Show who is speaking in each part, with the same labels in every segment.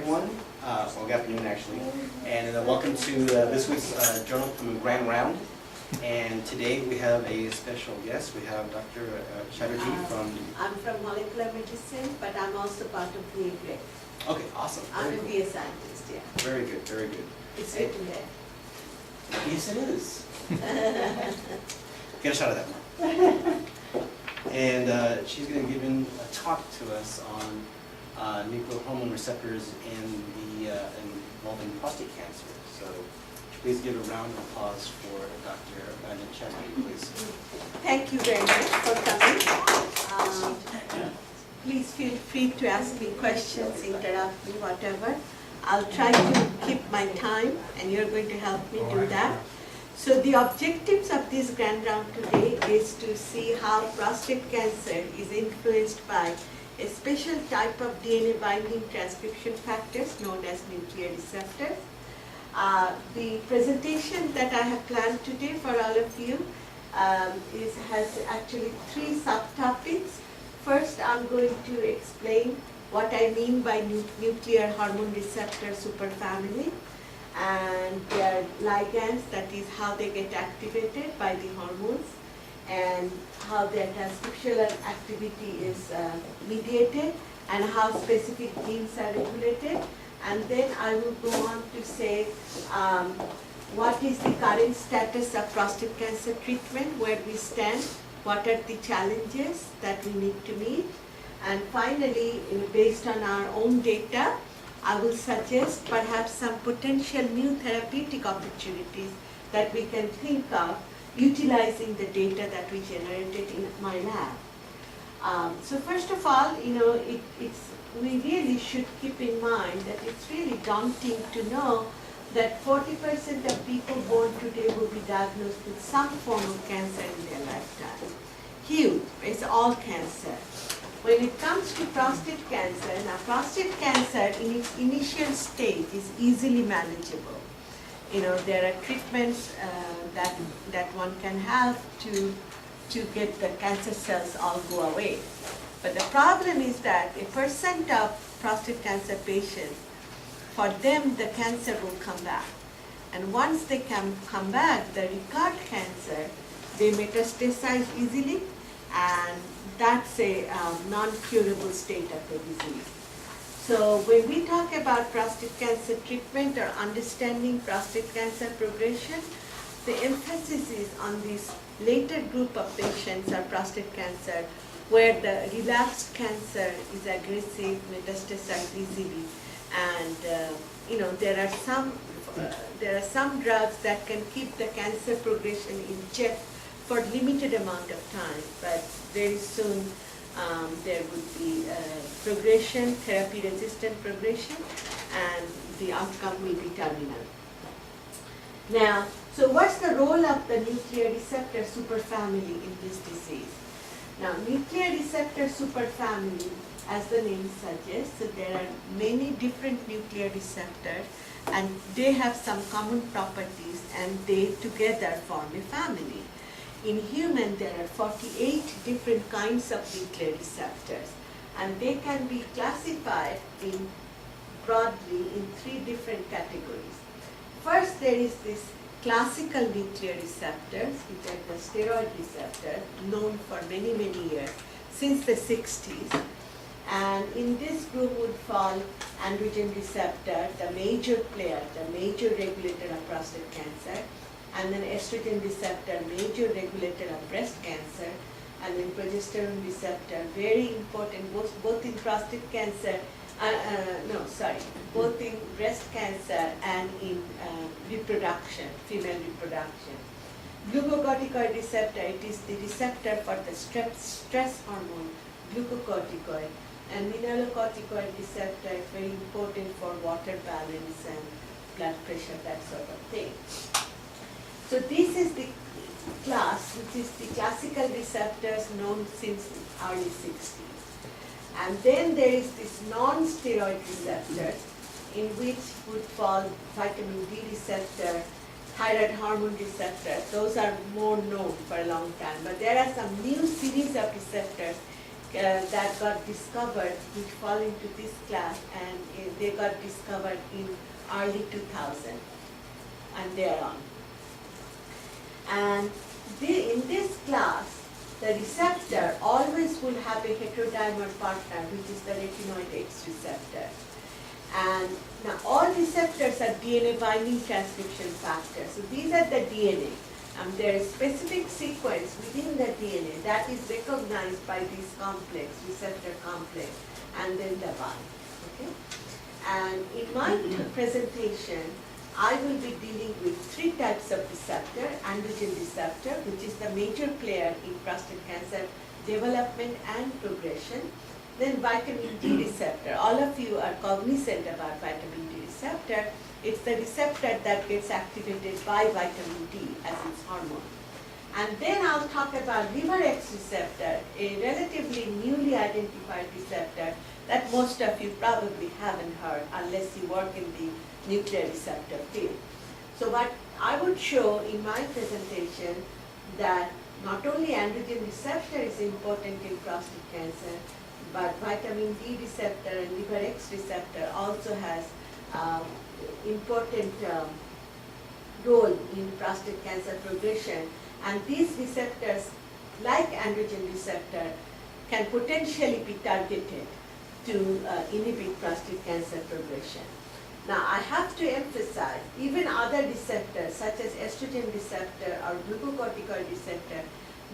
Speaker 1: everyone. Well, good afternoon, actually. And welcome to this week's Journal from Grand Round. And today we have a special guest. We have Dr. Chatterjee from...
Speaker 2: I'm from molecular medicine, but I'm also part of the GEC.
Speaker 1: Okay, awesome.
Speaker 2: I'm a BA scientist, yeah.
Speaker 1: Very good, very good.
Speaker 2: It's written there.
Speaker 1: Yes, it is. Get a shot of that one. And she's going to give a talk to us on nuclear hormone receptors involving prostate cancer. So please give a round of applause for Dr. Chatterjee, please.
Speaker 2: Thank you very much for coming. Please feel free to ask me questions, interrupt me, whatever. I'll try to keep my time, and you're going to help me do that. So the objectives of this grand round today is to see how prostate cancer is influenced by a special type of DNA binding transcription factors known as nuclear receptors. The presentation that I have planned today for all of you has actually three subtopics. First, I'm going to explain what I mean by nuclear hormone receptor superfamily and their ligands, that is how they get activated by the hormones, and how their transcriptional activity is mediated, and how specific genes are regulated. And then I will go on to say what is the current status of prostate cancer treatment, where we stand, what are the challenges that we need to meet, and finally, based on our own data, I will suggest perhaps some potential new therapeutic opportunities that we can think of utilizing the data that we generated in my lab. So first of all, we really should keep in mind that it's really daunting to know that 40% of people born today will be diagnosed with some form of cancer in their lifetime. Huge, it's all cancer. When it comes to prostate cancer, now prostate cancer in its initial stage is easily manageable. There are treatments that one can have to get the cancer cells all go away. But the problem is that 1% of prostate cancer patients, for them the cancer will come back. And once they can come back, the recurrent cancer, they metastasize easily, and that's a non-curable state of the disease. So when we talk about prostate cancer treatment or understanding prostate cancer progression, the emphasis is on this later group of patients or prostate cancer where the relapsed cancer is aggressive, metastasized easily, and there are some drugs that can keep the cancer progression in check for limited amount of time, but very soon there would be progression, therapy-resistant progression, and the outcome will be terminal. Now, so what's the role of the nuclear receptor superfamily in this disease? Now, nuclear receptor superfamily, as the name suggests, so there are many different nuclear receptors, and they have some common properties, and they together form a family. In human, there are 48 different kinds of nuclear receptors, and they can be classified broadly in three different categories. First, there is this classical nuclear receptors, which are the steroid receptors, known for many, many years, since the 60s. And in this group would fall androgen receptor, the major player, the major regulator of prostate cancer, and then estrogen receptor, major regulator of breast cancer, and then progesterone receptor, very important both in prostate cancer, both in breast cancer and in reproduction, female reproduction. Glucocorticoid receptor, it is the receptor for the stress hormone, glucocorticoid, and mineralocorticoid receptor is very important for water balance and blood pressure, that sort of thing. So this is the class, which is the classical receptors known since early 60s. And then there is this non-steroid receptors, in which would fall vitamin D receptor, thyroid hormone receptor. Those are more known for a long time. But there are some new series of receptors that got discovered, which fall into this class, and they got discovered in early 2000 and thereon. And in this class, the receptor always will have a heterodimer partner, which is the retinoid X receptor. And now all receptors are DNA binding transcription factors. So these are the DNA. There is specific sequence within the DNA that is recognized by this complex, receptor complex, and then the bind. Okay? And in my presentation, I will be dealing with 3 types of receptor: androgen receptor, which is the major player in prostate cancer development and progression. Then vitamin D receptor. All of you are cognizant about vitamin D receptor. It's the receptor that gets activated by vitamin D as its hormone. And then I'll talk about liver X receptor, a relatively newly identified receptor that most of you probably haven't heard unless you work in the nuclear receptor field. So what I would show in my presentation that not only androgen receptor is important in prostate cancer, but vitamin D receptor and liver X receptor also has important role in prostate cancer progression. And these receptors, like androgen receptor, can potentially be targeted to inhibit prostate cancer progression. Now, I have to emphasize, even other receptors such as estrogen receptor or glucocorticoid receptor,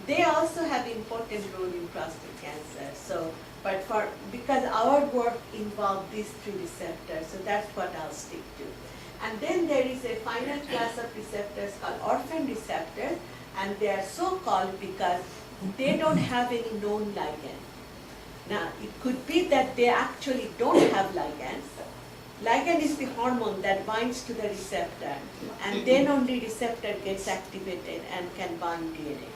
Speaker 2: they also have important role in prostate cancer. So, because our work involved these 3 receptors, so that's what I'll stick to. And then there is a final class of receptors called orphan receptors, and they are so called because they don't have any known ligand. Now, it could be that they actually don't have ligands. Ligand is the hormone that binds to the receptor, and then only receptor gets activated and can bind DNA.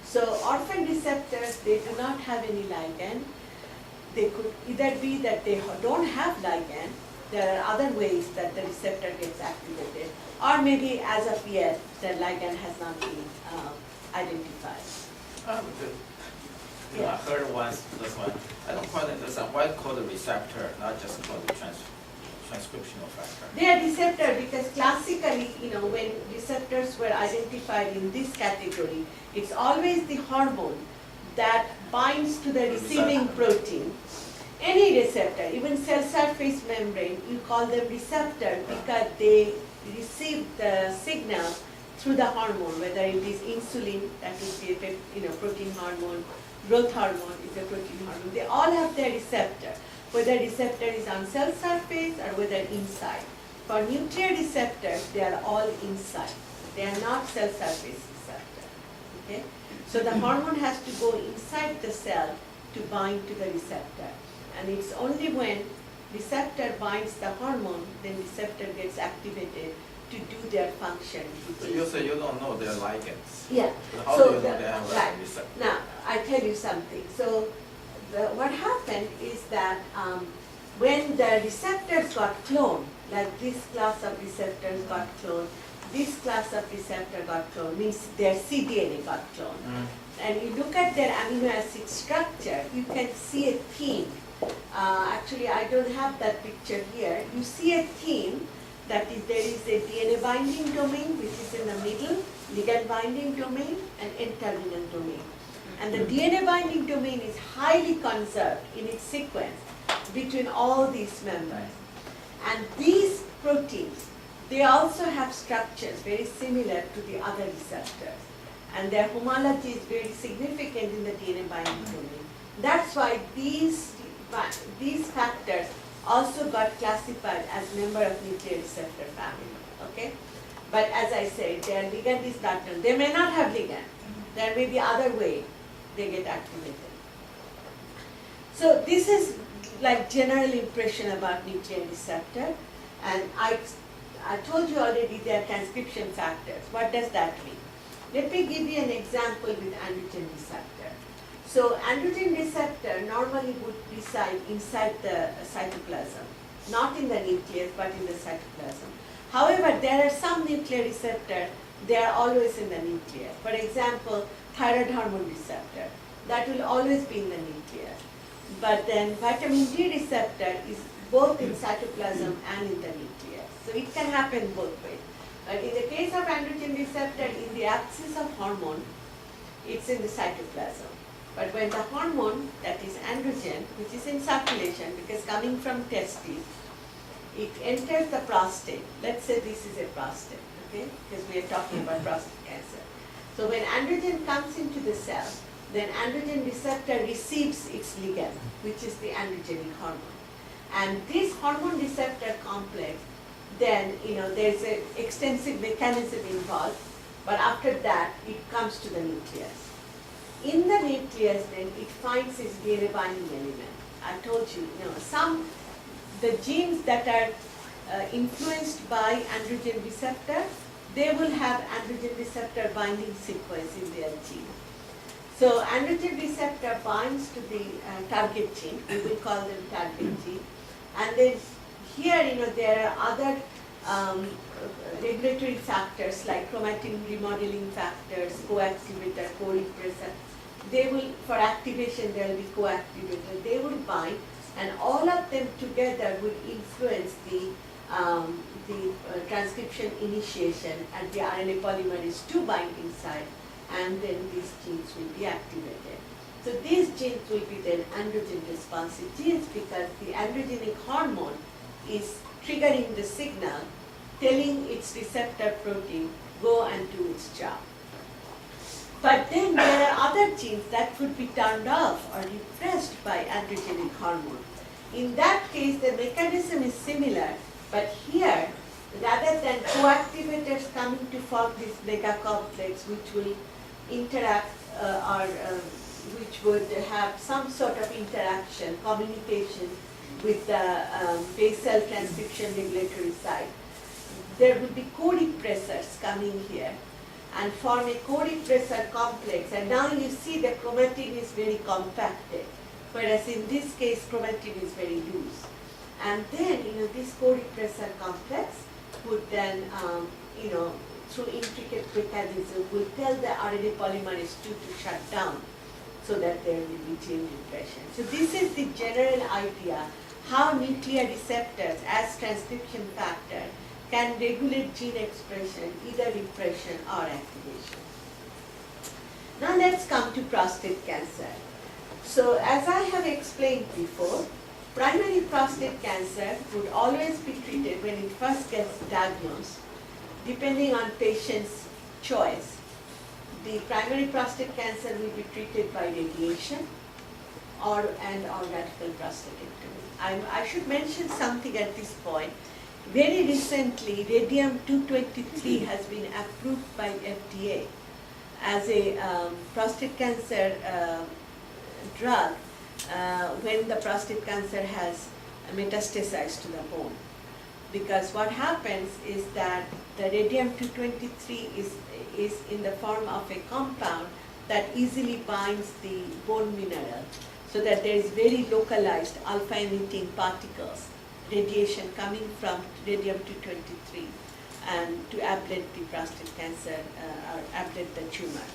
Speaker 2: So orphan receptors, they do not have any ligand. They could either be that they don't have ligand, there are other ways that the receptor gets activated, or maybe as of yet, the ligand has not been identified.
Speaker 3: I heard once this one. I don't quite understand why it's called a receptor, not just called a transcriptional factor.
Speaker 2: They are receptor because classically, when receptors were identified in this category, it's always the hormone that binds to the receiving protein. Any receptor, even cell surface membrane, you call them receptor because they receive the signal through the hormone, whether it is insulin, that is the protein hormone, growth hormone is a protein hormone. They all have their receptor, whether receptor is on cell surface or whether inside. For nuclear receptors, they are all inside. They are not cell surface receptor. Okay? So the hormone has to go inside the cell to bind to the receptor. And it's only when receptor binds the hormone, then receptor gets activated to do their function.
Speaker 3: So you say you don't know their ligands.
Speaker 2: Yeah.
Speaker 3: But how
Speaker 2: So
Speaker 3: do you know they have
Speaker 2: right.
Speaker 3: a receptor?
Speaker 2: Now, I tell you something. So what happened is that when the receptors got cloned, like this class of receptors got cloned, this class of receptor got cloned, means their cDNA got cloned. And you look at their amino acid structure, you can see a theme. Actually, I don't have that picture here. You see a theme that is there is a DNA binding domain, which is in the middle, ligand binding domain, and N-terminal domain. And the DNA binding domain is highly conserved in its sequence between all these members. And these proteins, they also have structures very similar to the other receptors. And their homology is very significant in the DNA binding domain. That's why these factors also got classified as member of nuclear receptor family. Okay? But as I said, their ligand is not known. They may not have ligand. There may be other way they get activated. So this is like general impression about nuclear receptor. And I told you already they are transcription factors. What does that mean? Let me give you an example with androgen receptor. So androgen receptor normally would reside inside the cytoplasm, not in the nucleus, but in the cytoplasm. However, there are some nuclear receptors, they are always in the nucleus. For example, thyroid hormone receptor. that will always be in the nucleus. But then vitamin D receptor is both in cytoplasm and in the nucleus. So it can happen both ways. But in the case of androgen receptor, in the absence of hormone, it's in the cytoplasm. But when the hormone, that is androgen, which is in circulation, because coming from testes, it enters the prostate. Let's say this is a prostate, okay? Because we are talking about prostate cancer. So when androgen comes into the cell, then androgen receptor receives its ligand, which is the androgenic hormone. And this hormone receptor complex, then there's an extensive mechanism involved, but after that it comes to the nucleus. In the nucleus, then it finds its DNA binding element. I told you, the genes that are influenced by androgen receptor, they will have androgen receptor binding sequence in their gene. So androgen receptor binds to the target gene. We will call them target gene. And then here, there are other regulatory factors like chromatin remodeling factors, coactivator, co-repressor. They will, for activation, there will be coactivator. They will bind, and all of them together will influence the transcription initiation at the RNA polymerase II binding site, and then these genes will be activated. So these genes will be then androgen responsive genes because the androgenic hormone is triggering the signal, telling its receptor protein, go and do its job. But then there are other genes that could be turned off or repressed by androgenic hormone. In that case, the mechanism is similar, but here, rather than coactivators coming to form this megacomplex, which will interact which would have some sort of interaction, communication with the basal transcription regulatory site, there will be co-repressors coming here and form a co-repressor complex. And now you see the chromatin is very compacted, whereas in this case chromatin is very loose. And then this co-repressor complex would then through intricate mechanism will tell the RNA polymerase II to shut down so that there will be gene repression. So this is the general idea how nuclear receptors as transcription factor can regulate gene expression, either repression or activation. Now let's come to prostate cancer. So as I have explained before, primary prostate cancer would always be treated when it first gets diagnosed, depending on patient's choice. The primary prostate cancer will be treated by radiation or radical prostatectomy. I should mention something at this point. Very recently, radium-223 has been approved by FDA as a prostate cancer drug when the prostate cancer has metastasized to the bone. Because what happens is that the radium-223 is in the form of a compound that easily binds the bone mineral, so that there is very localized alpha-emitting particles, radiation coming from radium-223 and to ablate the prostate cancer or ablate the tumor.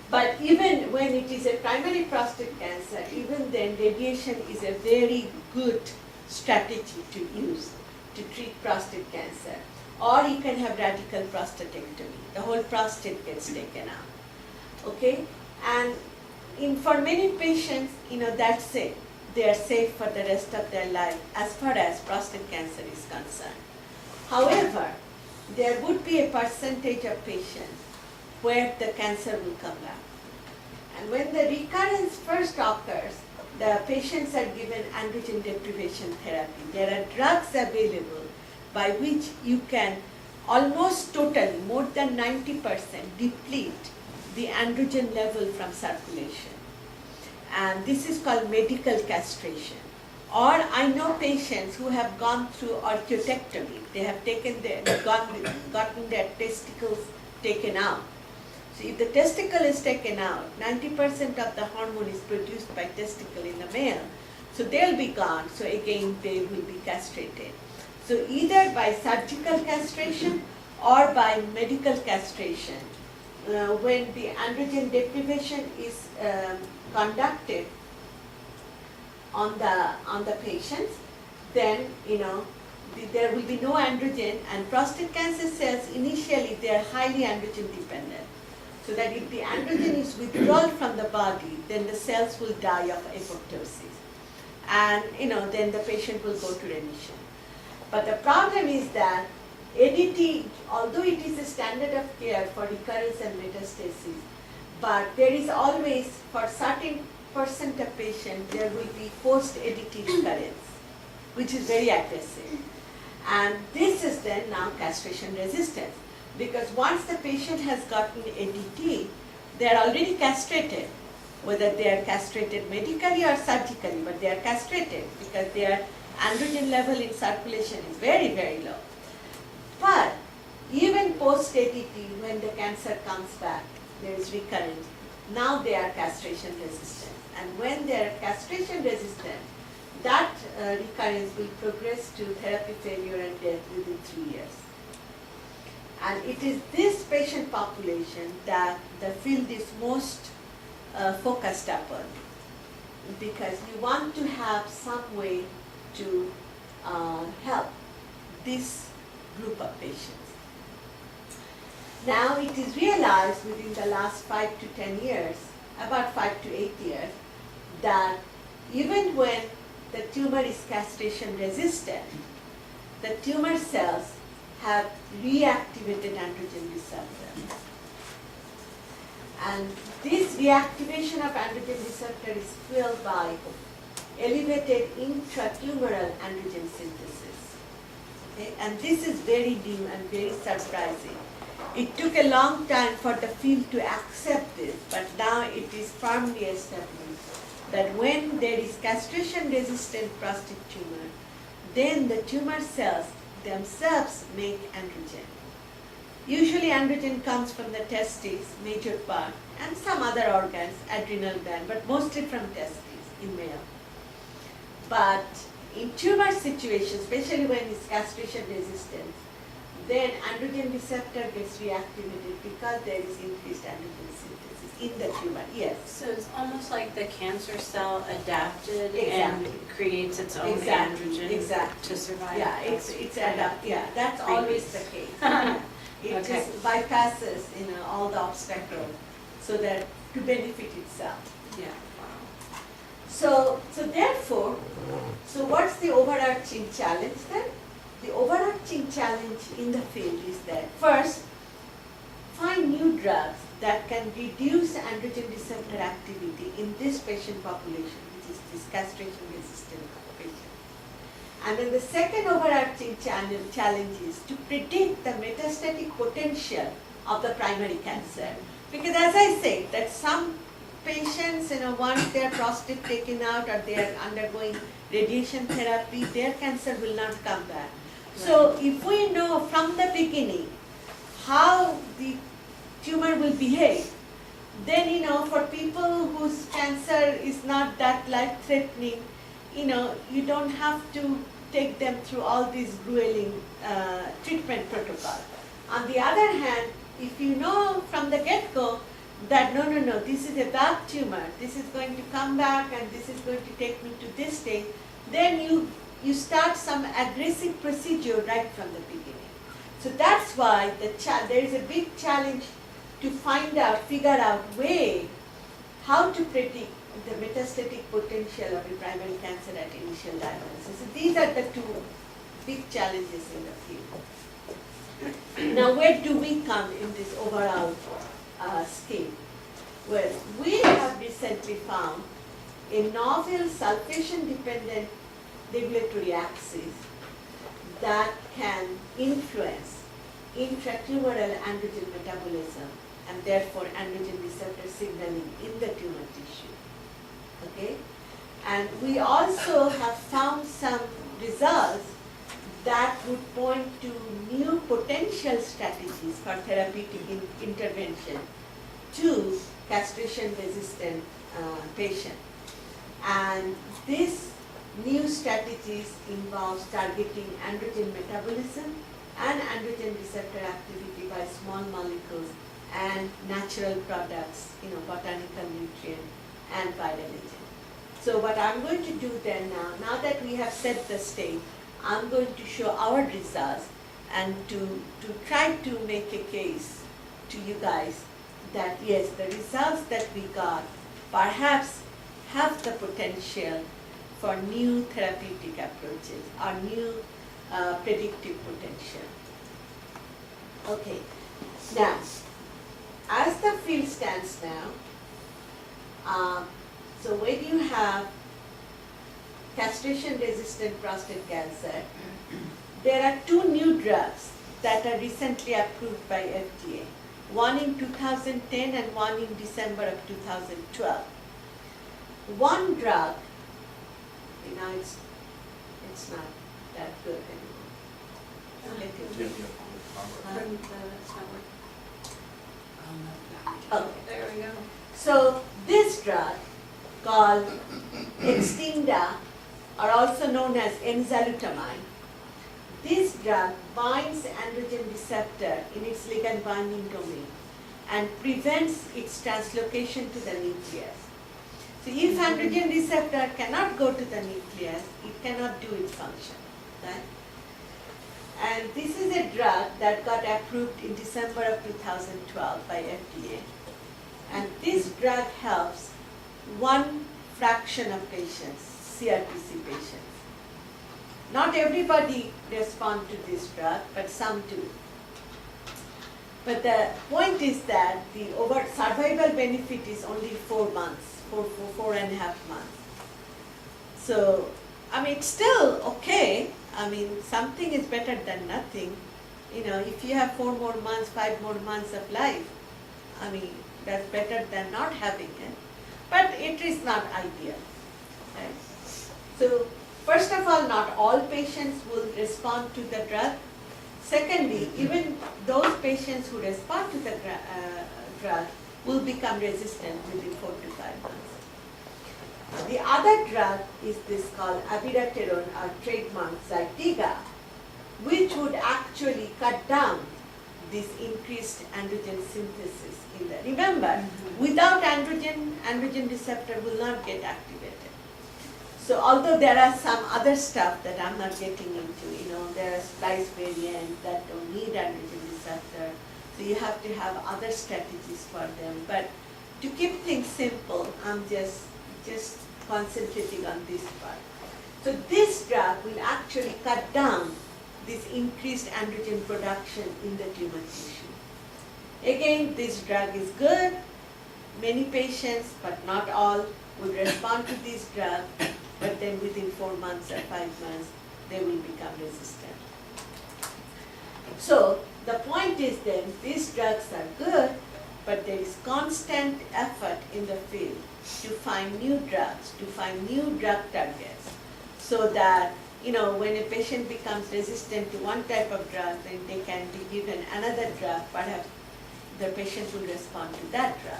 Speaker 2: But even when it is a primary prostate cancer, even then radiation is a very good strategy to use to treat prostate cancer. Or you can have radical prostatectomy. The whole prostate gets taken out. Okay? And for many patients, that's it. They are safe for the rest of their life as far as prostate cancer is concerned. However, there would be a percentage of patients where the cancer will come back. And when the recurrence first occurs, the patients are given androgen deprivation therapy. There are drugs available by which you can almost totally, more than 90%, deplete the androgen level from circulation. And this is called medical castration. Or I know patients who have gone through orchiotectomy. They have gotten their testicles taken out. So if the testicle is taken out, 90% of the hormone is produced by testicle in the male. So they'll be gone. So again, they will be castrated. So either by surgical castration or by medical castration, when the androgen deprivation is conducted on the patients, then there will be no androgen, and prostate cancer cells initially they are highly androgen dependent. So that if the androgen is withdrawn from the body, then the cells will die of apoptosis, and then the patient will go to remission. But the problem is that ADT, although it is a standard of care for recurrence and metastasis, but there is always, for certain percent of patients, there will be post-ADT recurrence, which is very aggressive. And this is then now castration resistance, because once the patient has gotten ADT, they are already castrated, whether they are castrated medically or surgically, but they are castrated because their androgen level in circulation is very, very low. But even post-ADT, when the cancer comes back, there is recurrence, now they are castration resistant. And when they are castration resistant, that recurrence will progress to therapy failure and death within 3 years. And it is this patient population that the field is most focused upon, because you want to have some way to help this group of patients. Now it is realized within the last 5 to 10 years, about 5 to 8 years, that even when the tumor is castration resistant, the tumor cells have reactivated androgen receptor. And this reactivation of androgen receptor is fueled by elevated intratumoral androgen synthesis. Okay? And this is very new and very surprising. It took a long time for the field to accept this, but now it is firmly established that when there is castration-resistant prostate tumor, then the tumor cells themselves make androgen. Usually androgen comes from the testes, major part, and some other organs, adrenal gland, but mostly from testes in male. But in tumor situations, especially when it's castration-resistant, then androgen receptor gets reactivated because there is increased androgen synthesis in the tumor. Yes.
Speaker 4: So it's almost like the cancer cell adapted
Speaker 2: Exactly.
Speaker 4: and creates its own androgen to survive.
Speaker 2: Yeah, it's adapt. Yeah, that's always the case. It
Speaker 4: Okay.
Speaker 2: just bypasses all the obstacles so that to benefit itself.
Speaker 4: Yeah.
Speaker 2: So therefore, what's the overarching challenge then? The overarching challenge in the field is that first, find new drugs that can reduce androgen receptor activity in this patient population, which is this castration-resistant patient. And then the second overarching challenge is to predict the metastatic potential of the primary cancer. Because as I say, that some patients, once their prostate taken out or they are undergoing radiation therapy, their cancer will not come back. So if we know from the beginning how the tumor will behave, then for people whose cancer is not that life-threatening, you don't have to take them through all these grueling treatment protocols. On the other hand, if you know from the get-go that no, this is a bad tumor, this is going to come back and this is going to take me to this stage, then you start some aggressive procedure right from the beginning. So that's why there is a big challenge to figure out way how to predict the metastatic potential of a primary cancer at initial diagnosis. So these are the two big challenges in the field. Now where do we come in this overall scheme? Well, we have recently found a novel sulfation-dependent regulatory axis that can influence intratumoral androgen metabolism and therefore androgen receptor signaling in the tumor tissue. Okay? And we also have found some results that would point to new potential strategies for therapeutic intervention to castration-resistant patients. And these new strategies involve targeting androgen metabolism and androgen receptor activity by small molecules and natural products, botanical nutrient and viral agent. So what I'm going to do then now that we have set the stage, I'm going to show our results and to try to make a case to you guys that yes, the results that we got perhaps have the potential for new therapeutic approaches or new predictive potential. Okay, now, as the field stands now, so when you have castration-resistant prostate cancer, there are 2 new drugs that are recently approved by FDA, one in 2010 and one in December of 2012. One drug, it's not that good anymore. Let it be. Okay.
Speaker 4: There we go.
Speaker 2: So this drug called Extinda, or also known as enzalutamide, this drug binds androgen receptor in its ligand binding domain and prevents its translocation to the nucleus. So if androgen receptor cannot go to the nucleus, it cannot do its function, right? And this is a drug that got approved in December of 2012 by FDA. And this drug helps 1 fraction of patients, CRPC patients. Not everybody responds to this drug, but some do. But the point is that the survival benefit is only 4 months, 4.5 months. So, it's still okay. Something is better than nothing. If you have 4 more months, 5 more months of life, that's better than not having it. But it is not ideal. Right? So, first of all, not all patients will respond to the drug. Secondly, even those patients who respond to the drug will become resistant within 4 to 5 months. The other drug is this called abiraterone, or trademark Zytiga, which would actually cut down this increased androgen synthesis in the. Remember, without androgen receptor will not get activated. So although there are some other stuff that I'm not getting into, there are splice variants that don't need androgen receptor, so you have to have other strategies for them. But to keep things simple, I'm just concentrating on this part. So this drug will actually cut down this increased androgen production in the tumor tissue. Again, this drug is good. Many patients, but not all, will respond to this drug, but then within 4 months or 5 months, they will become resistant. So the point is then, these drugs are good, but there is constant effort in the field to find new drugs, to find new drug targets, so that when a patient becomes resistant to one type of drug, then they can be given another drug, perhaps the patient will respond to that drug.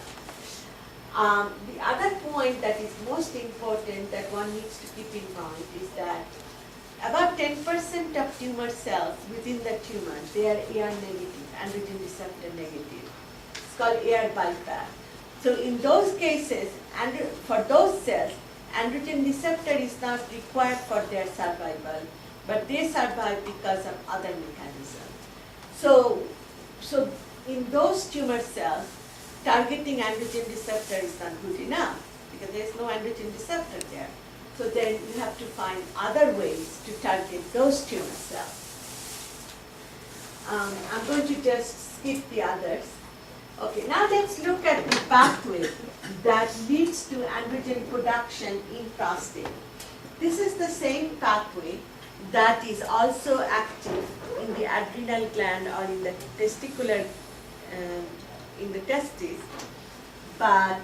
Speaker 2: The other point that is most important that one needs to keep in mind is that about 10% of tumor cells within the tumor, they are AR negative, androgen receptor negative. It's called AR bypass. So in those cases, for those cells, androgen receptor is not required for their survival, but they survive because of other mechanisms. So in those tumor cells, targeting androgen receptor is not good enough because there is no androgen receptor there. So then you have to find other ways to target those tumor cells. I'm going to just skip the others. Okay, now let's look at the pathway that leads to androgen production in prostate. This is the same pathway that is also active in the adrenal gland or in the testicular, in the testes. But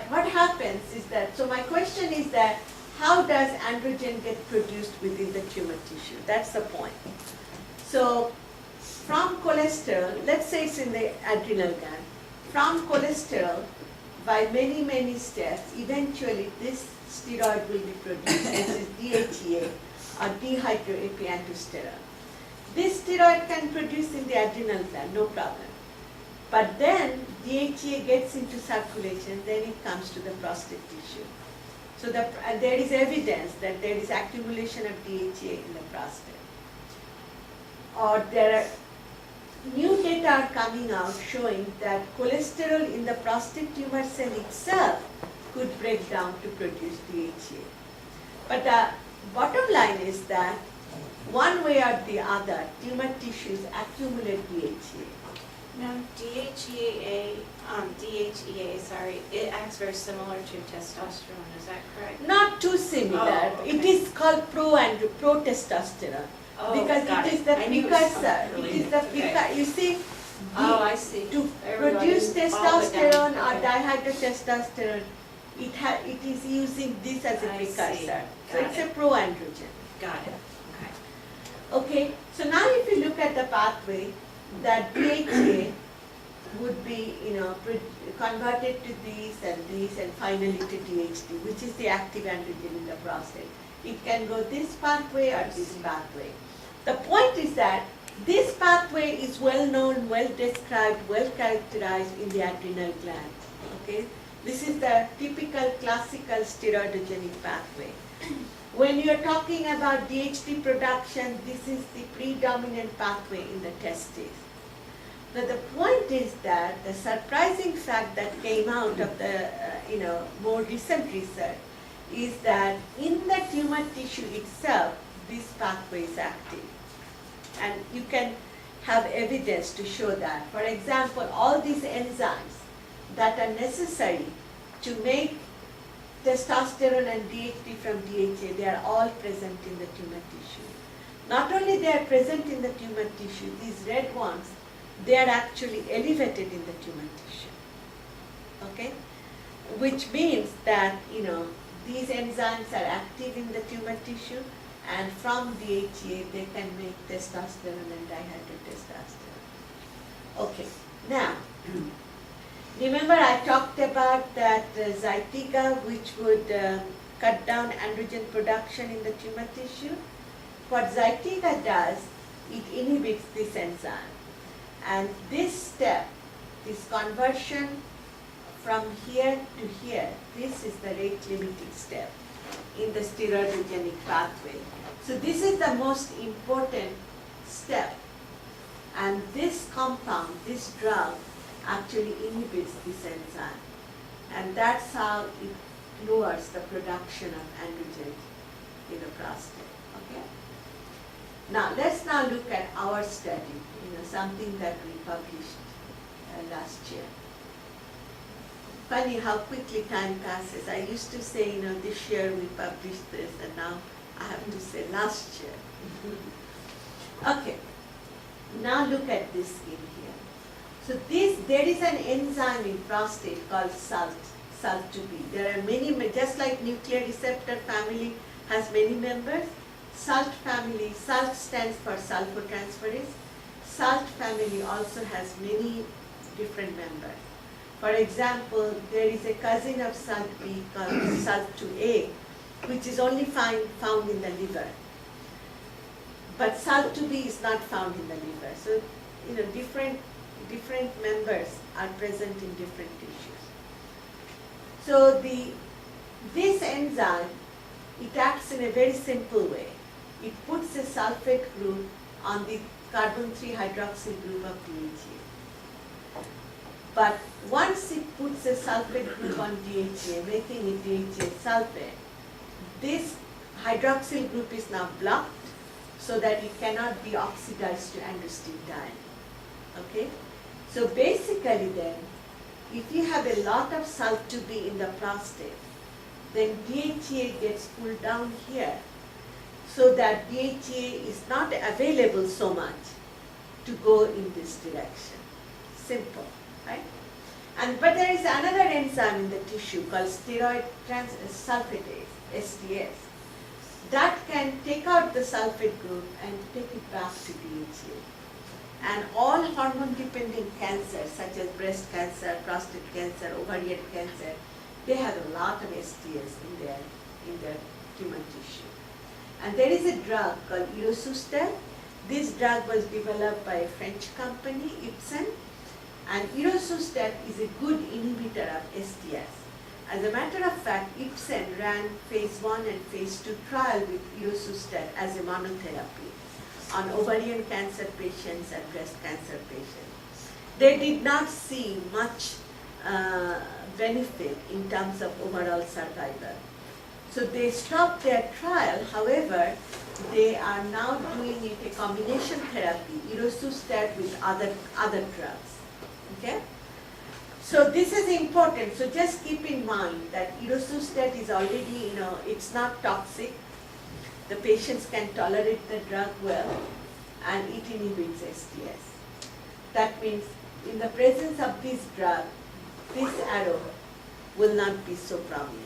Speaker 2: what happens is that, so my question is that, how does androgen get produced within the tumor tissue? That's the point. So from cholesterol, let's say it's in the adrenal gland, from cholesterol, by many steps, eventually this steroid will be produced, this is DHEA, or dehydroepiandrosterone. This steroid can produce in the adrenal gland, no problem. But then DHEA gets into circulation, then it comes to the prostate tissue. So there is evidence that there is accumulation of DHEA in the prostate. Or there are new data are coming out showing that cholesterol in the prostate tumor cell itself could break down to produce DHEA. But the bottom line is that one way or the other, tumor tissues accumulate DHEA.
Speaker 4: Now, DHEA, it acts very similar to testosterone, is that correct?
Speaker 2: Not too similar.
Speaker 4: Oh, okay.
Speaker 2: It is called pro-testosterone.
Speaker 4: Oh,
Speaker 2: Because
Speaker 4: got
Speaker 2: it is the
Speaker 4: I knew it was
Speaker 2: precursor.
Speaker 4: really-
Speaker 2: It is the
Speaker 4: okay.
Speaker 2: precursor. You see,
Speaker 4: Oh, I see.
Speaker 2: to
Speaker 4: Everybody,
Speaker 2: produce
Speaker 4: all the down,
Speaker 2: testosterone or
Speaker 4: okay.
Speaker 2: dihydrotestosterone, it is using this as a
Speaker 4: I see.
Speaker 2: precursor. So
Speaker 4: Got
Speaker 2: it's a
Speaker 4: it.
Speaker 2: pro-androgen.
Speaker 4: Got it, okay.
Speaker 2: Okay, so now if you look at the pathway, that DHA would be, converted to these and finally to DHT, which is the active androgen in the prostate. It can go this pathway or this pathway. The point is that this pathway is well known, well described, well characterized in the adrenal gland. Okay, this is the typical classical steroidogenic pathway. When you are talking about DHT production, this is the predominant pathway in the testes. But the point is that the surprising fact that came out of the more recent research is that in the tumor tissue itself, this pathway is active. And you can have evidence to show that. For example, all these enzymes that are necessary to make testosterone and DHT from DHA, they are all present in the tumor tissue. Not only they are present in the tumor tissue, these red ones, they are actually elevated in the tumor tissue. Okay? Which means that, these enzymes are active in the tumor tissue, and from DHA they can make testosterone and dihydrotestosterone. Okay, now, remember I talked about that Zytiga, which would cut down androgen production in the tumor tissue? What Zytiga does, it inhibits this enzyme. And this step, this conversion from here to here, this is the rate limiting step in the steroidogenic pathway. So this is the most important step. And this compound, this drug, actually inhibits this enzyme. And that's how it lowers the production of androgen in the prostate. Okay? Now, let's now look at our study, something that we published last year. Funny how quickly time passes. I used to say, this year we published this, and now I have to say last year. Okay, now look at this scheme here. So there is an enzyme in prostate called SALT2B. There are many, just like nuclear receptor family has many members, SALT family, SALT stands for sulfotransferase. SALT family also has many different members. For example, there is a cousin of SALT-B called SALT2A, which is only found in the liver. But SALT2B is not found in the liver. So, different members are present in different tissues. So this enzyme, it acts in a very simple way. It puts a sulfate group on the carbon 3 hydroxyl group of DHA. But once it puts a sulfate group on DHA, making it DHA sulfate, this hydroxyl group is now blocked so that it cannot be oxidized to androstenedione. Okay? So basically then, if you have a lot of SALT2B in the prostate, then DHA gets pulled down here so that DHA is not available so much to go in this direction. Simple, right? But there is another enzyme in the tissue called steroid sulfatase, STS, that can take out the sulfate group and take it back to DHA. And all hormone-dependent cancers, such as breast cancer, prostate cancer, ovarian cancer, they have a lot of STS in their tumor tissue. And there is a drug called Erosustel. This drug was developed by a French company, Ipsen, And irosustat is a good inhibitor of STS. As a matter of fact, Ipsen ran phase 1 and phase 2 trial with irosustat as a monotherapy on ovarian cancer patients and breast cancer patients. They did not see much benefit in terms of overall survival. So they stopped their trial. However, they are now doing it a combination therapy, irosustat with other drugs. Okay? So this is important. So just keep in mind that irosustat is already, it's not toxic. The patients can tolerate the drug well, and it inhibits STS. That means in the presence of this drug, this arrow will not be so prominent.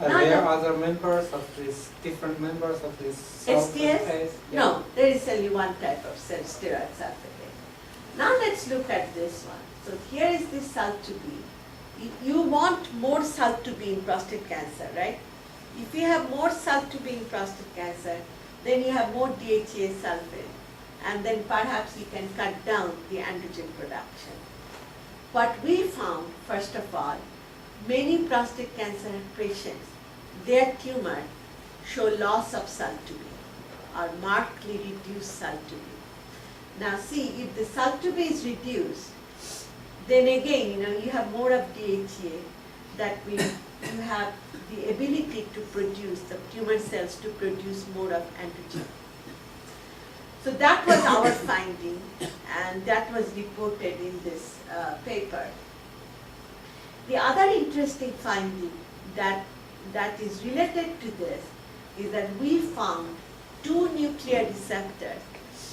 Speaker 5: Are there other members of this, different members of this
Speaker 2: STS? No, there is only one type of steroid sulfatate. Now let's look at this one. So here is this SALT2B. You want more SALT2B in prostate cancer, right? If you have more SALT2B in prostate cancer, then you have more DHEA sulfate, and then perhaps you can cut down the androgen production. What we found, first of all, many prostate cancer patients, their tumor show loss of SALT2B or markedly reduced SALT2B. Now see, if the SALT2B is reduced, then again, you have more of DHEA. That means you have the ability to produce, the tumor cells to produce more of androgen. So that was our finding, and that was reported in this paper. The other interesting finding that is related to this is that we found 2 nuclear receptors,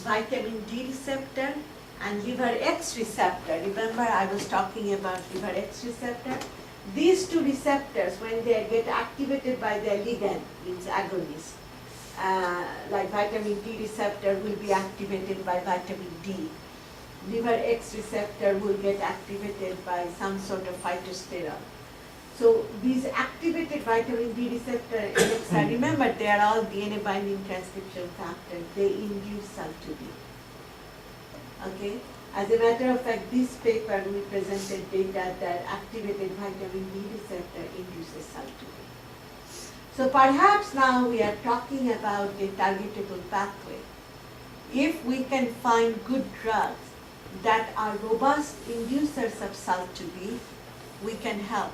Speaker 2: vitamin D receptor and liver X receptor. Remember I was talking about liver X receptor? These 2 receptors, when they get activated by their ligand, means agonist, like vitamin D receptor will be activated by vitamin D. Liver X receptor will get activated by some sort of phytosterol. So these activated vitamin D receptor LXR, remember they are all DNA binding transcription factors, they induce SALT2B. Okay? As a matter of fact, this paper we presented data that activated vitamin D receptor induces SALT2B. So perhaps now we are talking about a targetable pathway. If we can find good drugs that are robust inducers of SALT2B, we can help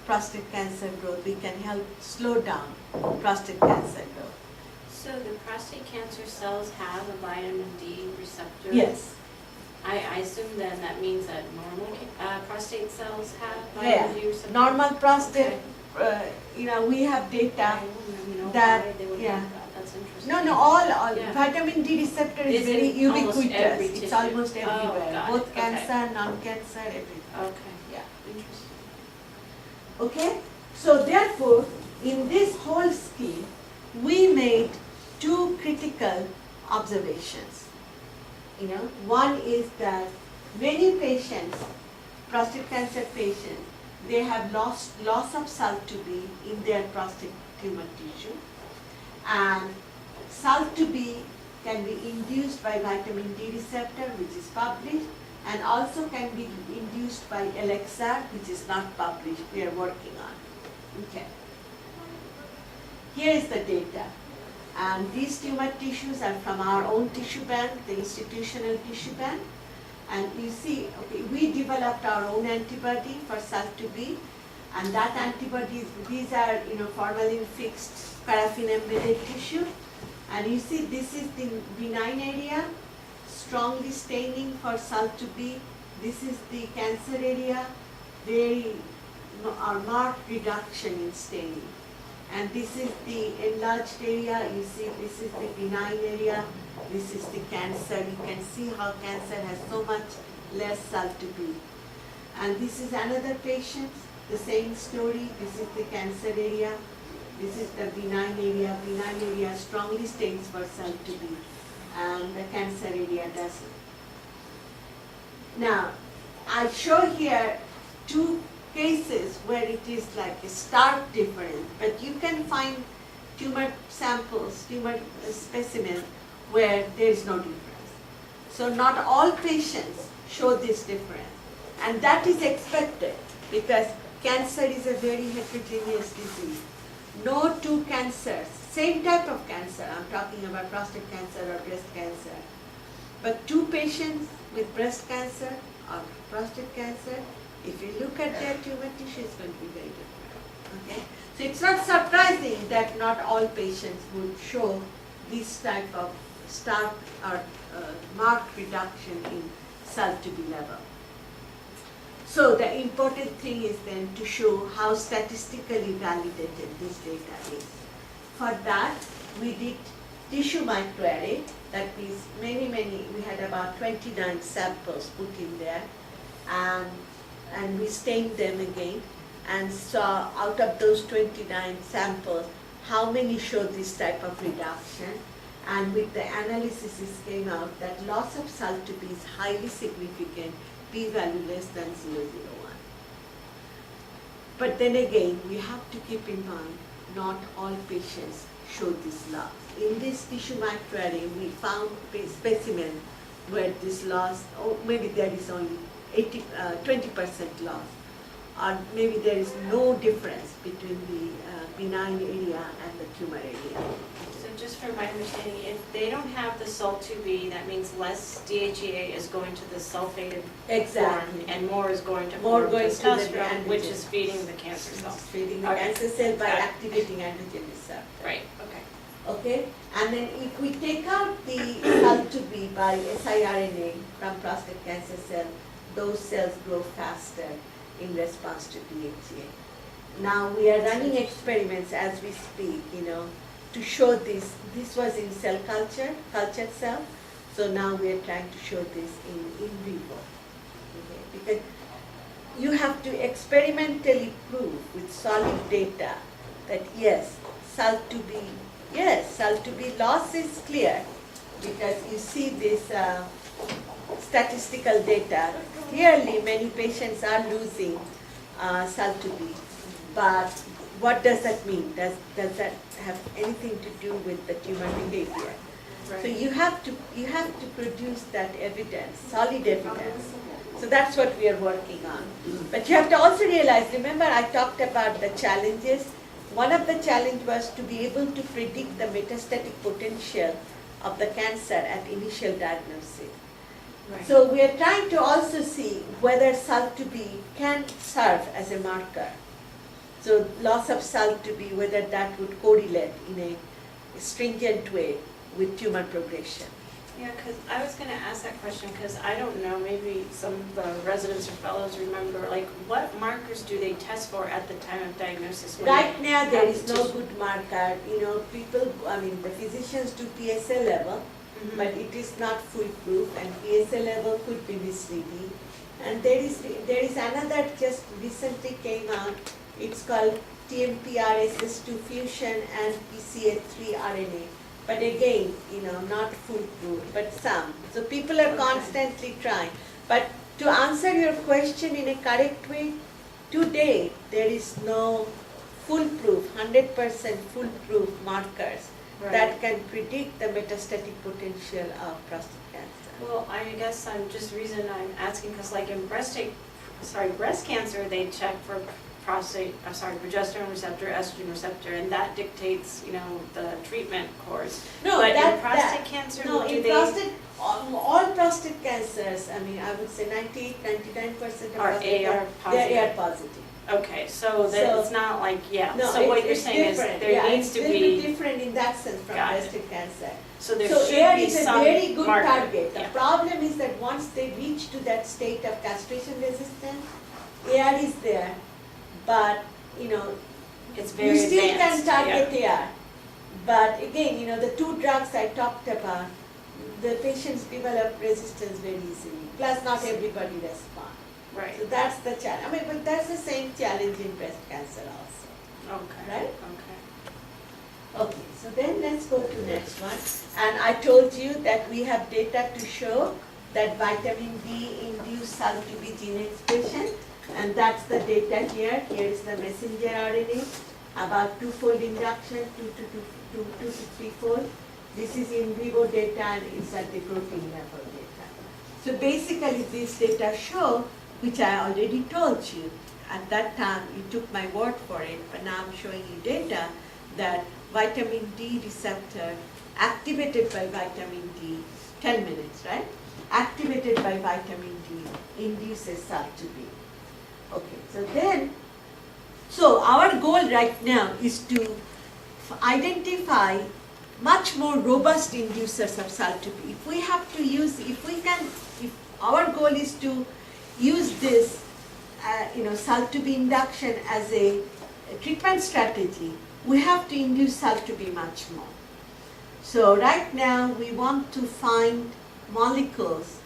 Speaker 2: prostate cancer growth, we can help slow down prostate cancer growth.
Speaker 4: So the prostate cancer cells have a vitamin D receptor?
Speaker 2: Yes.
Speaker 4: I assume then that means that normal prostate cells have
Speaker 2: Yeah.
Speaker 4: vitamin D receptor?
Speaker 2: Normal prostate, we have data that,
Speaker 4: why they would
Speaker 2: yeah.
Speaker 4: have that. That's interesting.
Speaker 2: No, all
Speaker 4: Yeah.
Speaker 2: vitamin D receptor is
Speaker 4: It's
Speaker 2: very
Speaker 4: in almost
Speaker 2: ubiquitous.
Speaker 4: every
Speaker 2: It's
Speaker 4: tissue.
Speaker 2: almost
Speaker 4: Oh,
Speaker 2: everywhere,
Speaker 4: got it.
Speaker 2: both
Speaker 4: Okay.
Speaker 2: cancer, non-cancer, everything.
Speaker 4: Okay,
Speaker 2: Yeah.
Speaker 4: interesting.
Speaker 2: Okay? So therefore, in this whole scheme, we made 2 critical observations. One is that many patients, prostate cancer patients, they have loss of SALT2B in their prostate tumor tissue, and SALT2B can be induced by vitamin D receptor, which is published, and also can be induced by LXR, which is not published, we are working on. Okay. Here is the data. And these tumor tissues are from our own tissue bank, the institutional tissue bank. And you see, okay, we developed our own antibody for SALT2B, and that antibody, these are formalin fixed paraffin embedded tissue. And you see, this is the benign area, strongly staining for SALT2B. This is the cancer area, very marked reduction in staining. And this is the enlarged area. You see, this is the benign area. This is the cancer. You can see how cancer has so much less SALT2B. And this is another patient, the same story. This is the cancer area. This is the benign area. Benign area strongly stains for SALT2B, and the cancer area doesn't. Now, I show here 2 cases where it is like a stark difference, but you can find tumor samples, tumor specimens where there is no difference. So not all patients show this difference. And that is expected because cancer is a very heterogeneous disease. No two cancers, same type of cancer, I'm talking about prostate cancer or breast cancer, but two patients with breast cancer or prostate cancer, if you look at their tumor tissue, it's going to be very different. Okay? So it's not surprising that not all patients would show this type of stark or marked reduction in SALT2B level. So the important thing is then to show how statistically validated this data is. For that, we did tissue microarray. That means we had about 29 samples put in there, and we stained them again and saw out of those 29 samples, how many showed this type of reduction. And with the analysis, it came out that loss of SALT2B is highly significant, p-value less than 0.001. But then again, we have to keep in mind, not all patients show this loss. In this tissue microarray, we found a specimen where this loss, or maybe there is only 20% loss, or maybe there is no difference between the benign area and the tumor area.
Speaker 4: So just from my understanding, if they don't have the SALT2B, that means less DHEA is going to the sulfated
Speaker 2: Exactly.
Speaker 4: form and more is going to
Speaker 2: More
Speaker 4: form
Speaker 2: going to the
Speaker 4: testosterone, which
Speaker 2: antigen.
Speaker 4: is feeding the cancer
Speaker 2: It's
Speaker 4: cells.
Speaker 2: feeding the
Speaker 4: Okay.
Speaker 2: cancer cell by
Speaker 4: Got it.
Speaker 2: activating androgen receptor.
Speaker 4: Right, okay.
Speaker 2: Okay, and then if we take out the SALT2B by siRNA from prostate cancer cell, those cells grow faster in response to DHEA. Now we are running experiments as we speak, to show this. This was in cell culture, cultured cell. So now we are trying to show this in vivo. Okay? Because you have to experimentally prove with solid data that yes, SALT2B loss is clear because you see this statistical data. Clearly, many patients are losing SALT2B, but what does that mean? Does that have anything to do with the tumor behavior? So you have to produce that evidence, solid evidence. So that's what we are working on. But you have to also realize, remember I talked about the challenges. One of the challenges was to be able to predict the metastatic potential of the cancer at initial diagnosis.
Speaker 4: Right.
Speaker 2: So we are trying to also see whether SALT2B can serve as a marker. So loss of SALT2B, whether that would correlate in a stringent way with tumor progression.
Speaker 4: Yeah, because I was going to ask that question because I don't know, maybe some of the residents or fellows remember, like what markers do they test for at the time of diagnosis? when
Speaker 2: Right
Speaker 4: they
Speaker 2: now, there
Speaker 4: have
Speaker 2: is
Speaker 4: the
Speaker 2: no
Speaker 4: tissue?
Speaker 2: good marker. The physicians do PSA level,
Speaker 4: Mhm.
Speaker 2: but it is not foolproof, and PSA level could be misleading. And there is another just recently came out. It's called TMPRSS2 fusion and PCA3 RNA. But again, not foolproof, but some. So people are constantly trying. But to answer your question in a correct way, today there is no foolproof, 100% foolproof markers
Speaker 4: Right.
Speaker 2: that can predict the metastatic potential of prostate cancer.
Speaker 4: Well, I guess reason I'm asking because like in breast cancer, they check for progesterone receptor, estrogen receptor, and that dictates, the treatment course.
Speaker 2: No,
Speaker 4: But
Speaker 2: that-
Speaker 4: in prostate
Speaker 2: that-
Speaker 4: cancer,
Speaker 2: No,
Speaker 4: do
Speaker 2: in
Speaker 4: they
Speaker 2: prostate, all prostate cancers, I would say 98-99% of
Speaker 4: are
Speaker 2: prostate
Speaker 4: AR positive?
Speaker 2: they're AR positive.
Speaker 4: Okay, so that
Speaker 2: So-
Speaker 4: it's not like
Speaker 2: No,
Speaker 4: So what
Speaker 2: it's
Speaker 4: you're saying is
Speaker 2: different.
Speaker 4: there
Speaker 2: Yeah,
Speaker 4: needs
Speaker 2: it's
Speaker 4: to
Speaker 2: a little bit
Speaker 4: be
Speaker 2: different in that sense from
Speaker 4: Got it.
Speaker 2: prostate cancer.
Speaker 4: so there
Speaker 2: So
Speaker 4: should
Speaker 2: AR
Speaker 4: be
Speaker 2: is a
Speaker 4: some
Speaker 2: very good
Speaker 4: marker.
Speaker 2: target. The
Speaker 4: Yeah.
Speaker 2: problem is that once they reach to that state of castration resistance, AR is there, but
Speaker 4: It's
Speaker 2: you
Speaker 4: very
Speaker 2: still can
Speaker 4: advanced.
Speaker 2: target AR. But again, the two drugs I talked about, the patients develop resistance very easily. Plus, not everybody responds.
Speaker 4: Right.
Speaker 2: So that's the challenge. But that's the same challenge in breast cancer also.
Speaker 4: Okay.
Speaker 2: Right?
Speaker 4: Okay.
Speaker 2: Okay, so then let's go to next one. And I told you that we have data to show that vitamin D induced SALT2B gene expression, and that's the data here. Here is the messenger RNA, about 2-fold induction, 2 to 3-fold. This is in vivo data and it's at the protein level data. So basically these data show, which I already told you, at that time you took my word for it, but now I'm showing you data that vitamin D receptor activated by vitamin D, 10 minutes, right? Activated by vitamin D induces SALT2B. Okay, so our goal right now is to identify much more robust inducers of SALT2B. If we have to use, if our goal is to use this, SALT2B induction as a treatment strategy, we have to induce SALT2B much more. So right now we want to find molecules,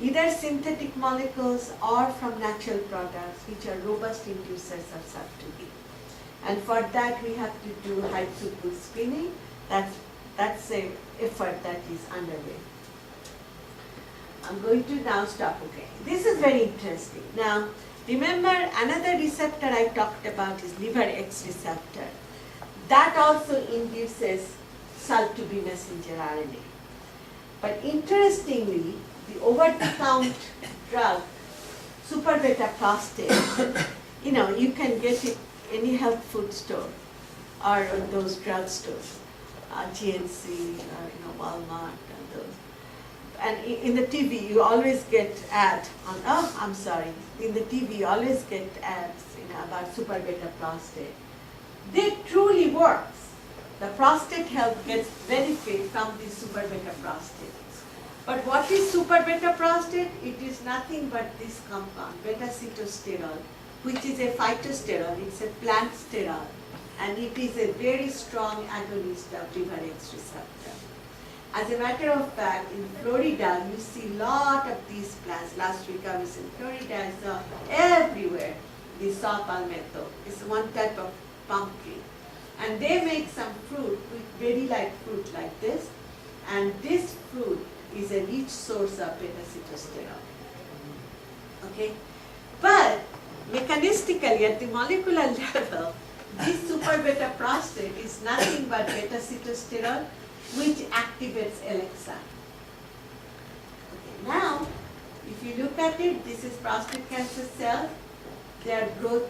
Speaker 2: either synthetic molecules or from natural products, which are robust inducers of SALT2B. And for that we have to do high throughput screening. That's an effort that is underway. I'm going to now stop. Okay, this is very interesting. Now remember, another receptor I talked about is liver X receptor. That also induces SALT2B messenger RNA. But interestingly, the over-the-counter drug, super beta prostate, you can get it any health food store or those drug stores, GNC, Walmart, and those. And in the TV, you always get ads on. In the TV, you always get ads, about super beta prostate. They truly works. The prostate health gets benefit from the super beta prostate. But what is super beta prostate? It is nothing but this compound, beta-sitosterol, which is a phytosterol. It's a plant sterol, and it is a very strong agonist of liver X receptor. As a matter of fact, in Florida, you see a lot of these plants. Last week I was in Florida, I saw everywhere the saw palmetto. It's one type of pumpkin. And they make some fruit, very light fruit like this, and this fruit is a rich source of beta-sitosterol. Okay? But mechanistically, at the molecular level, this super beta prostate is nothing but beta-sitosterol, which activates LXR. Okay, now, if you look at it, this is prostate cancer cells. Their growth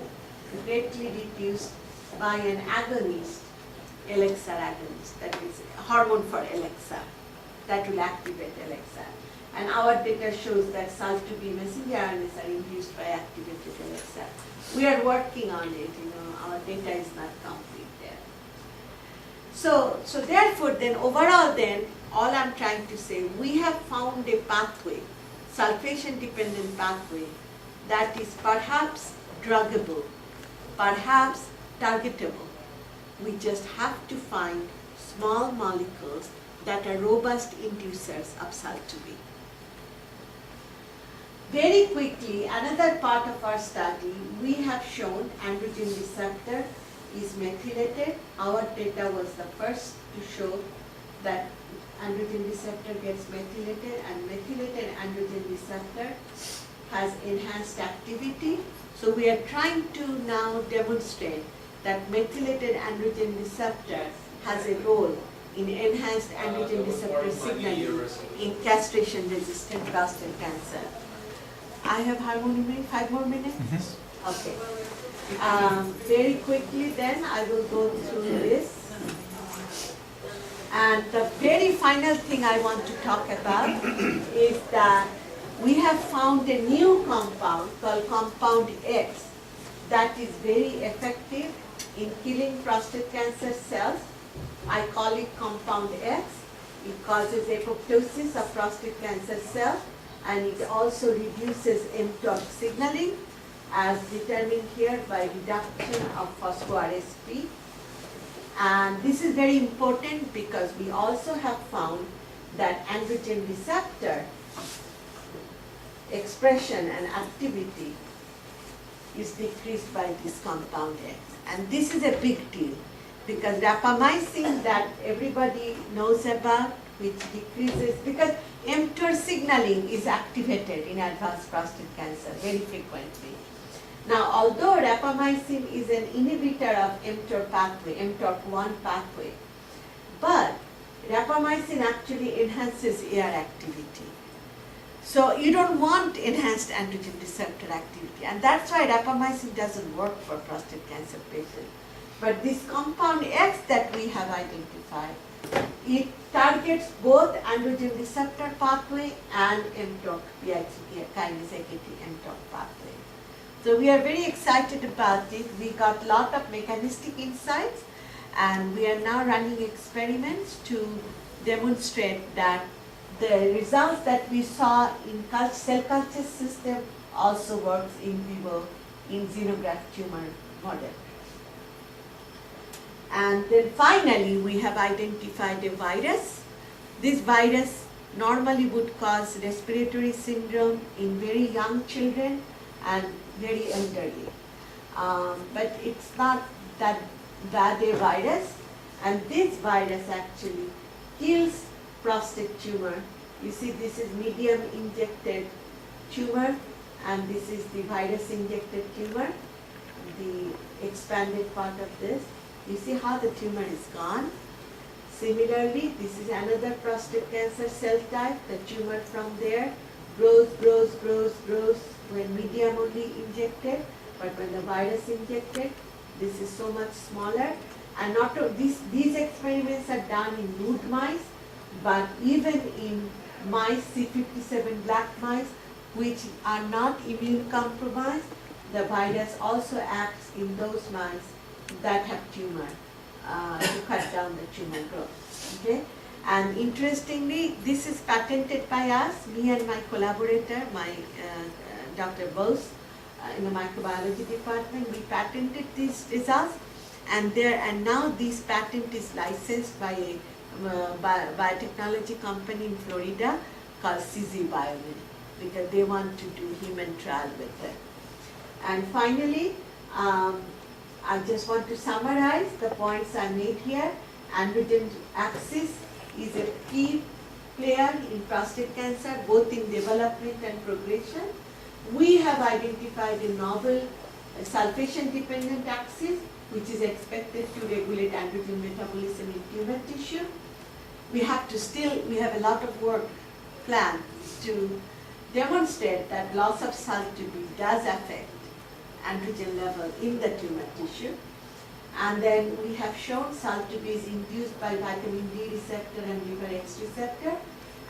Speaker 2: greatly reduced by an agonist, LXR agonist, that is a hormone for LXR, that will activate LXR. And our data shows that SALT2B messenger RNAs are induced by activated LXR. We are working on it, our data is not complete there. So therefore then overall then, all I'm trying to say, we have found a pathway, sulfation dependent pathway, that is perhaps druggable, perhaps targetable. We just have to find small molecules that are robust inducers of SALT2B. Very quickly, another part of our study, we have shown androgen receptor is methylated. Our data was the first to show that androgen receptor gets methylated, and methylated androgen receptor has enhanced activity. So we are trying to now demonstrate that methylated androgen receptor has a role in enhanced androgen receptor signaling in castration-resistant prostate cancer. I have 5 more minutes? Mm-hmm. Okay. Very quickly then, I will go through this. And the very final thing I want to talk about is that we have found a new compound called compound X that is very effective in killing prostate cancer cells. I call it compound X. It causes apoptosis of prostate cancer cells, and it also reduces mTOR signaling as determined here by reduction of phospho-RSP. And this is very important because we also have found that androgen receptor expression and activity is decreased by this compound X. And this is a big deal because rapamycin that everybody knows about, which decreases, because mTOR signaling is activated in advanced prostate cancer very frequently. Now, although rapamycin is an inhibitor of mTOR pathway, mTOR1 pathway, but rapamycin rapamycin actually enhances AR activity. So you don't want enhanced androgen receptor activity, and that's why rapamycin doesn't work for prostate cancer patients. But this compound X that we have identified, it targets both androgen receptor pathway and mTOR, PI3 kinase AKT mTOR pathway. So we are very excited about it. We got a lot of mechanistic insights, and we are now running experiments to demonstrate that the results that we saw in cell culture system also works in vivo in xenograft tumor model. And then finally, we have identified a virus. This virus normally would cause respiratory syndrome in very young children and very elderly. But it's not that bad a virus, and this virus actually kills prostate tumor. You see, this is medium injected tumor, and this is the virus injected tumor, the expanded part of this. You see how the tumor is gone. Similarly, this is another prostate cancer cell type. The tumor from there grows when medium only injected, but when the virus injected, this is so much smaller. And not these experiments are done in nude mice, but even in mice, C57 black mice, which are not immune compromised, the virus also acts in those mice that have tumor to cut down the tumor growth. Okay? And interestingly, this is patented by us, me and my collaborator, Dr. Bose, in the microbiology department. We patented these results, and now this patent is licensed by a biotechnology company in Florida called CZ Biomed, because they want to do human trial with it. And finally, I just want to summarize the points I made here. Androgen axis is a key player in prostate cancer, both in development and progression. We have identified a novel sulfation-dependent axis, which is expected to regulate androgen metabolism in tumor tissue. We have a lot of work planned to demonstrate that loss of SALT2B does affect androgen level in the tumor tissue. And then we have shown SALT2B is induced by vitamin D receptor and liver X receptor.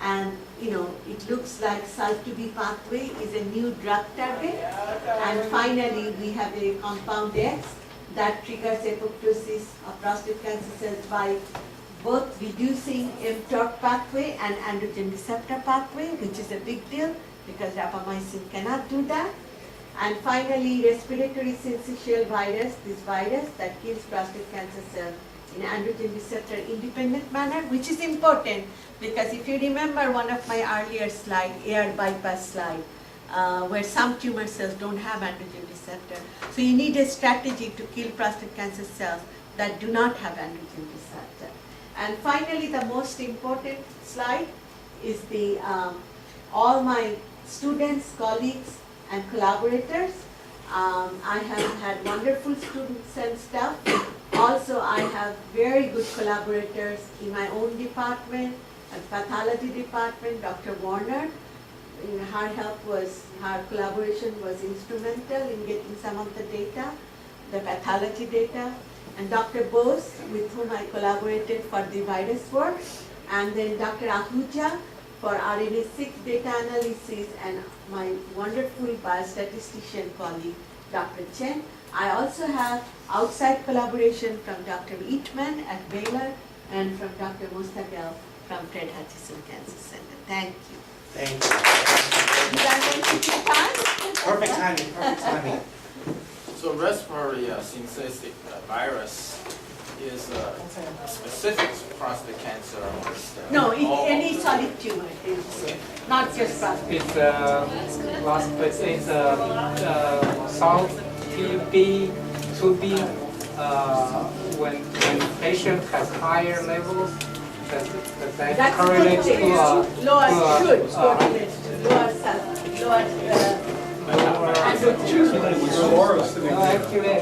Speaker 2: And it looks like SALT2B pathway is a new drug target. And finally, we have a compound X that triggers apoptosis of prostate cancer cells by both reducing mTOR pathway and androgen receptor pathway, which is a big deal because rapamycin cannot do that. And finally, respiratory syncytial virus, this virus that kills prostate cancer cells in androgen receptor independent manner, which is important because if you remember one of my earlier slide, AR bypass slide, where some tumor cells don't have androgen receptor. So you need a strategy to kill prostate cancer cells that do not have androgen receptor. And finally, the most important slide is the all my students, colleagues, and collaborators. I have had wonderful students and staff. Also, I have very good collaborators in my own department, and pathology department, Dr. Warner. Her collaboration was instrumental in getting some of the data, the pathology data. And Dr. Bose, with whom I collaborated for the virus work, and then Dr. Ahuja for RNA-6 data analysis, and my wonderful biostatistician colleague, Dr. Chen. I also have outside collaboration from Dr. Eatman at Baylor and from Dr. Mostagel from Fred Hutchinson Cancer Center. Thank you.
Speaker 1: Thank you.
Speaker 2: Did I make it time?
Speaker 1: Perfect timing.
Speaker 3: So respiratory syncytic virus is specific to prostate cancer? Or is,
Speaker 2: No,
Speaker 3: all
Speaker 2: any
Speaker 3: of
Speaker 2: solid tumor, not just prostate.
Speaker 5: It's last place is salt TB2B when patient has higher levels that
Speaker 2: That's
Speaker 5: correlates
Speaker 2: good
Speaker 5: to
Speaker 2: thing. Lower should
Speaker 5: to
Speaker 2: correlate to lower
Speaker 5: actually